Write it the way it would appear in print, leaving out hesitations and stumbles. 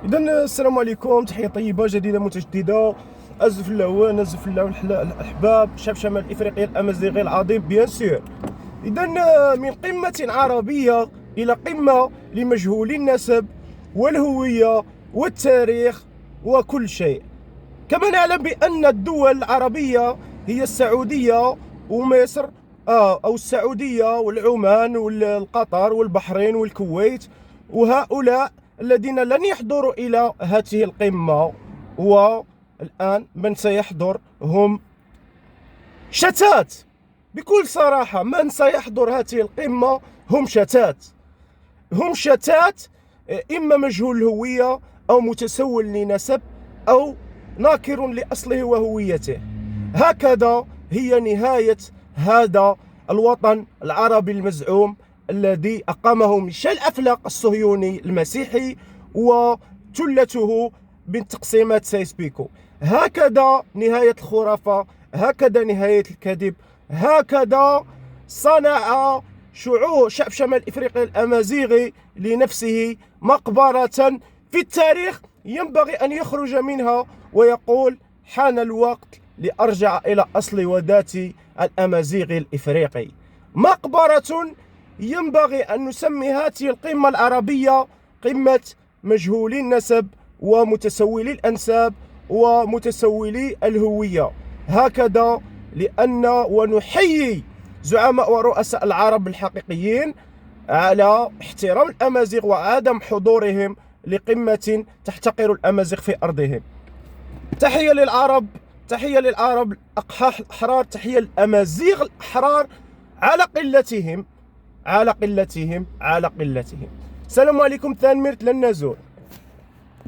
اذا السلام عليكم، تحيه طيبه جديده متجدده. ازف اللهوان، ازف الاحباب، شعب شمال افريقيا الامازيغي العظيم بيان سور. اذا من قمه عربيه الى قمه لمجهول النسب والهويه والتاريخ وكل شيء. كما نعلم بان الدول العربيه هي السعوديه ومصر، او السعوديه والعمان والقطر والبحرين والكويت، وهؤلاء الذين لن يحضروا إلى هذه القمة. والآن من سيحضر هم شتات. بكل صراحة من سيحضر هذه القمة هم شتات. إما مجهول الهوية أو متسول لنسب أو ناكر لأصله وهويته. هكذا هي نهاية هذا الوطن العربي المزعوم الذي أقامه ميشيل أفلاق الصهيوني المسيحي وثلته من تقسيمات سايس بيكو. هكذا نهاية الخرافة، هكذا نهاية الكذب، هكذا صنع شعب شمال إفريقيا الأمازيغي لنفسه مقبرة في التاريخ ينبغي أن يخرج منها ويقول: حان الوقت لأرجع إلى أصل وذاتي الأمازيغي الإفريقي. مقبرة ينبغي أن نسمي هذه القمة العربية قمة مجهولي النسب ومتسولي الأنساب ومتسولي الهوية. هكذا ونحيي زعماء ورؤساء العرب الحقيقيين على احترام الأمازيغ وعدم حضورهم لقمة تحتقر الأمازيغ في أرضهم. تحية للعرب، تحية للعرب الأحرار، تحية للأمازيغ الأحرار على قلتهم. السلام عليكم. ثان ميرت لن نزول.